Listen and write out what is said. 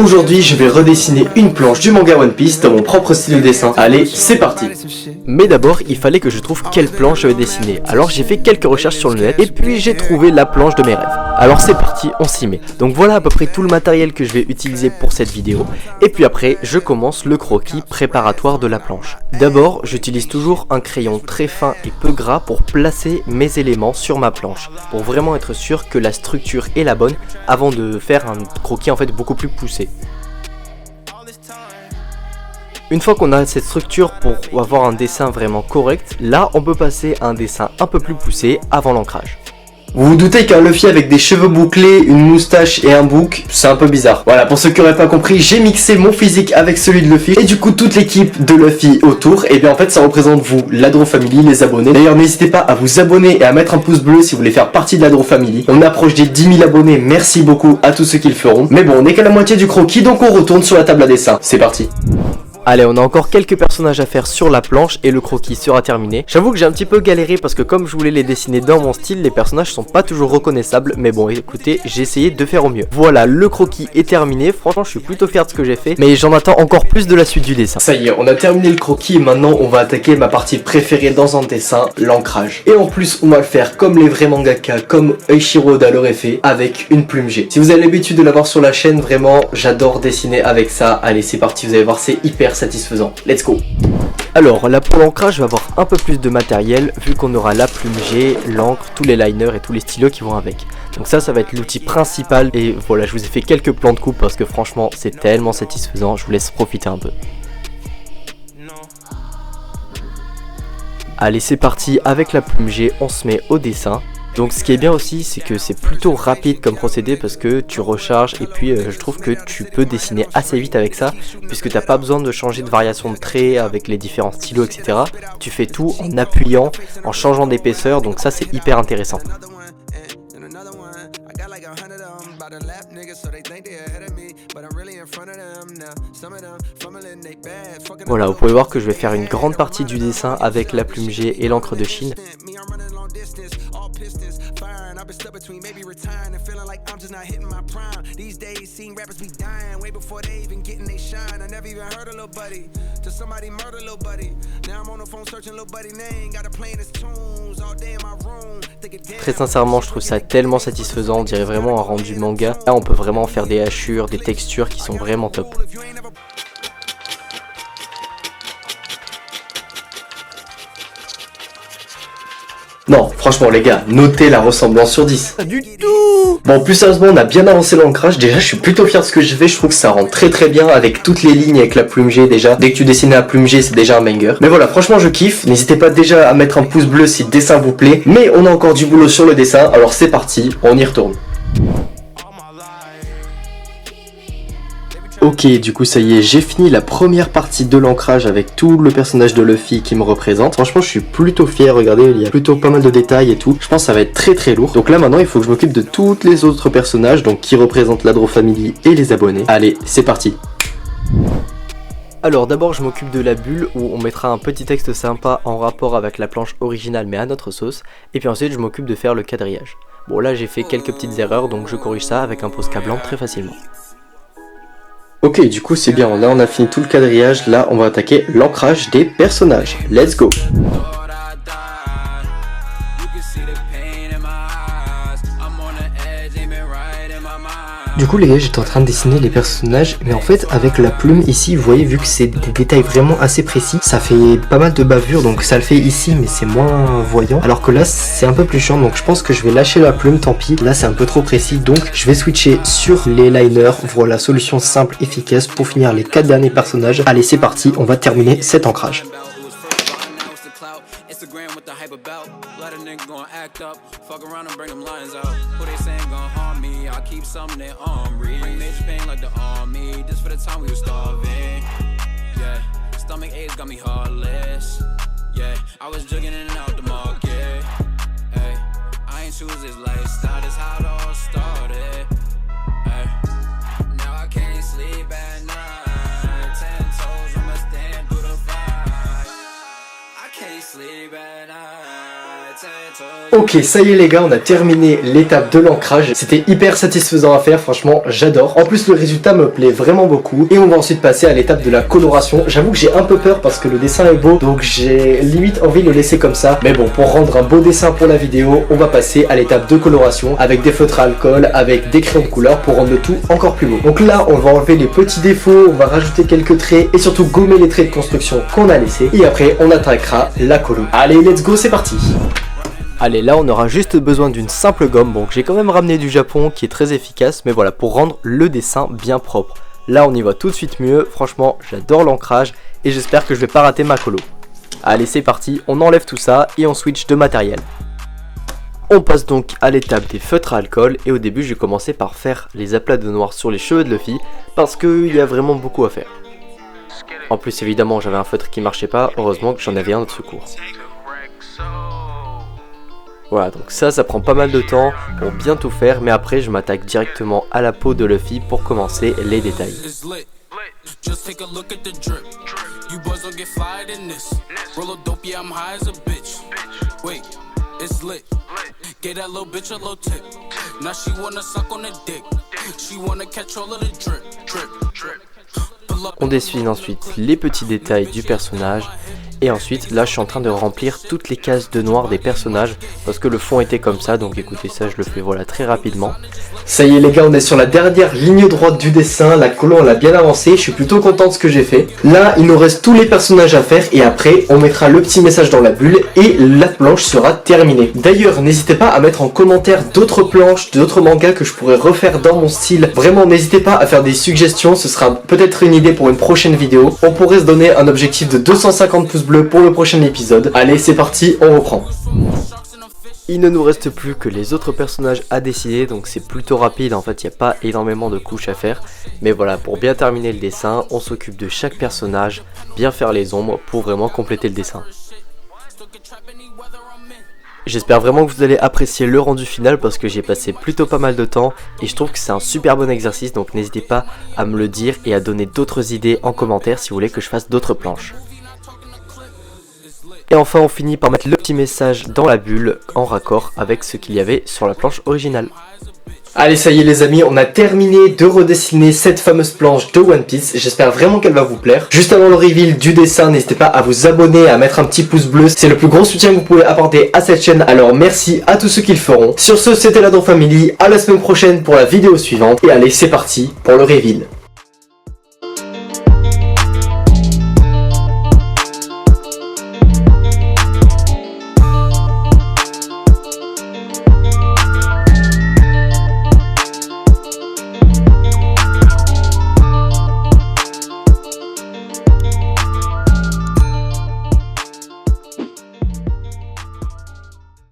Aujourd'hui, je vais redessiner une planche du manga One Piece dans mon propre style de dessin. Allez, c'est parti! Mais d'abord, il fallait que je trouve quelle planche je vais dessiner. Alors j'ai fait quelques recherches sur le net et puis j'ai trouvé la planche de mes rêves. Alors c'est parti, on s'y met. Donc voilà à peu près tout le matériel que je vais utiliser pour cette vidéo. Et puis après, je commence le croquis préparatoire de la planche. D'abord, j'utilise toujours un crayon très fin et peu gras pour placer mes éléments sur ma planche. Pour vraiment être sûr que la structure est la bonne avant de faire un croquis en fait beaucoup plus poussé. Une fois qu'on a cette structure pour avoir un dessin vraiment correct, là on peut passer à un dessin un peu plus poussé avant l'ancrage. Vous vous doutez qu'un Luffy avec des cheveux bouclés, une moustache et un bouc, c'est un peu bizarre. Voilà, pour ceux qui n'auraient pas compris, j'ai mixé mon physique avec celui de Luffy et du coup toute l'équipe de Luffy autour, et bien en fait ça représente vous, l'Adro Family, les abonnés. D'ailleurs n'hésitez pas à vous abonner et à mettre un pouce bleu si vous voulez faire partie de l'Adro Family. On approche des 10 000 abonnés, merci beaucoup à tous ceux qui le feront. Mais bon, on n'est qu'à la moitié du croquis, donc on retourne sur la table à dessin. C'est parti. Allez, on a encore quelques personnages à faire sur la planche et le croquis sera terminé. J'avoue que j'ai un petit peu galéré parce que comme je voulais les dessiner dans mon style, les personnages sont pas toujours reconnaissables. Mais bon, écoutez, j'ai essayé de faire au mieux. Voilà, le croquis est terminé. Franchement, je suis plutôt fier de ce que j'ai fait. Mais j'en attends encore plus de la suite du dessin. Ça y est, on a terminé le croquis et maintenant on va attaquer ma partie préférée dans un dessin, l'ancrage. Et en plus, on va le faire comme les vrais mangaka, comme Eiichiro Oda l'aurait fait, avec une plume G. Si vous avez l'habitude de l'avoir sur la chaîne, vraiment, j'adore dessiner avec ça. Allez, c'est parti, vous allez voir, c'est hyper satisfaisant. Let's go. Alors là pour l'ancrage je vais avoir un peu plus de matériel vu qu'on aura la plume G, l'encre, tous les liners et tous les stylos qui vont avec. Donc ça va être l'outil principal et voilà, je vous ai fait quelques plans de coupe parce que franchement c'est tellement satisfaisant, je vous laisse profiter un peu. Allez c'est parti, avec la plume G on se met au dessin. Donc ce qui est bien aussi c'est que c'est plutôt rapide comme procédé parce que tu recharges et puis je trouve que tu peux dessiner assez vite avec ça puisque tu n'as pas besoin de changer de variation de traits avec les différents stylos etc. Tu fais tout en appuyant, en changeant d'épaisseur, donc ça c'est hyper intéressant. Voilà, vous pouvez voir que je vais faire une grande partie du dessin avec la plume G et l'encre de Chine. Très sincèrement, je trouve ça tellement satisfaisant, on dirait vraiment un rendu manga. Là, on peut vraiment faire des hachures, des textures qui sont vraiment top. Non, franchement les gars, notez la ressemblance sur 10. Pas du tout. Bon, plus sérieusement, on a bien avancé l'ancrage. Déjà, je suis plutôt fier de ce que j'ai fait. Je trouve que ça rend très très bien avec toutes les lignes avec la plume G déjà. Dès que tu dessines la plume G, c'est déjà un banger. Mais voilà, franchement, je kiffe. N'hésitez pas déjà à mettre un pouce bleu si le dessin vous plaît. Mais on a encore du boulot sur le dessin, alors c'est parti, on y retourne. Ok, du coup ça y est, j'ai fini la première partie de l'ancrage avec tout le personnage de Luffy qui me représente. Franchement je suis plutôt fier, regardez, il y a plutôt pas mal de détails et tout. Je pense que ça va être très très lourd. Donc là maintenant il faut que je m'occupe de tous les autres personnages, donc qui représentent l'Adro Family et les abonnés. Allez, c'est parti. Alors d'abord je m'occupe de la bulle où on mettra un petit texte sympa en rapport avec la planche originale mais à notre sauce. Et puis ensuite je m'occupe de faire le quadrillage. Bon là j'ai fait quelques petites erreurs donc je corrige ça avec un Posca blanc très facilement. Ok, du coup c'est bien, là on a fini tout le quadrillage, là on va attaquer l'ancrage des personnages. Let's go. Du coup les gars, j'étais en train de dessiner les personnages, mais en fait avec la plume ici, vous voyez, vu que c'est des détails vraiment assez précis, ça fait pas mal de bavures, donc ça le fait ici mais c'est moins voyant, alors que là c'est un peu plus chiant, donc je pense que je vais lâcher la plume, tant pis, là c'est un peu trop précis, donc je vais switcher sur les liners. Voilà, solution simple, efficace pour finir les 4 derniers personnages. Allez c'est parti, on va terminer cet ancrage. Keep something they read. Bitch pain like the army. Just for the time we were starving. Yeah, stomach aches got me heartless. Yeah, I was jugging in and out the market. Hey, I ain't choose this lifestyle. That's how it all started. Hey, now I can't sleep at night. 10 toes, I'ma stand through the fight. I can't sleep at night. 10 toes. Ok, ça y est les gars, on a terminé l'étape de l'ancrage. C'était hyper satisfaisant à faire, franchement j'adore. En plus le résultat me plaît vraiment beaucoup. Et on va ensuite passer à l'étape de la coloration. J'avoue que j'ai un peu peur parce que le dessin est beau, donc j'ai limite envie de le laisser comme ça. Mais bon, pour rendre un beau dessin pour la vidéo, on va passer à l'étape de coloration avec des feutres à alcool, avec des crayons de couleur pour rendre le tout encore plus beau. Donc là, on va enlever les petits défauts, on va rajouter quelques traits et surtout gommer les traits de construction qu'on a laissés. Et après, on attaquera la colo. Allez, let's go, c'est parti! Allez, là on aura juste besoin d'une simple gomme, donc j'ai quand même ramené du Japon qui est très efficace, mais voilà, pour rendre le dessin bien propre. Là on y va tout de suite mieux, franchement j'adore l'ancrage et j'espère que je vais pas rater ma colo. Allez c'est parti, on enlève tout ça et on switch de matériel. On passe donc à l'étape des feutres à alcool et au début je vais commencer par faire les aplats de noir sur les cheveux de Luffy parce qu'il y a vraiment beaucoup à faire. En plus évidemment j'avais un feutre qui marchait pas, heureusement que j'en avais un de secours. Voilà, donc ça prend pas mal de temps pour bien tout faire, mais après je m'attaque directement à la peau de Luffy pour commencer les détails. On dessine ensuite les petits détails du personnage. Et ensuite, là, je suis en train de remplir toutes les cases de noir des personnages parce que le fond était comme ça. Donc écoutez, ça, je le fais voilà très rapidement. Ça y est les gars, on est sur la dernière ligne droite du dessin. La colo, on l'a bien avancé. Je suis plutôt content de ce que j'ai fait. Là, il nous reste tous les personnages à faire. Et après, on mettra le petit message dans la bulle et la planche sera terminée. D'ailleurs, n'hésitez pas à mettre en commentaire d'autres planches, d'autres mangas que je pourrais refaire dans mon style. Vraiment, n'hésitez pas à faire des suggestions. Ce sera peut-être une idée pour une prochaine vidéo. On pourrait se donner un objectif de 250 pouces bleus pour le prochain épisode. Allez, c'est parti, on reprend. Il ne nous reste plus que les autres personnages à dessiner, donc c'est plutôt rapide, en fait il n'y a pas énormément de couches à faire. Mais voilà, pour bien terminer le dessin, on s'occupe de chaque personnage, bien faire les ombres pour vraiment compléter le dessin. J'espère vraiment que vous allez apprécier le rendu final parce que j'ai passé plutôt pas mal de temps et je trouve que c'est un super bon exercice, donc n'hésitez pas à me le dire et à donner d'autres idées en commentaire si vous voulez que je fasse d'autres planches. Et enfin on finit par mettre le petit message dans la bulle en raccord avec ce qu'il y avait sur la planche originale. Allez, ça y est les amis, on a terminé de redessiner cette fameuse planche de One Piece. J'espère vraiment qu'elle va vous plaire. Juste avant le reveal du dessin, n'hésitez pas à vous abonner, à mettre un petit pouce bleu. C'est le plus gros soutien que vous pouvez apporter à cette chaîne. Alors merci à tous ceux qui le feront. Sur ce, c'était la Don Family. À la semaine prochaine pour la vidéo suivante. Et allez, c'est parti pour le reveal.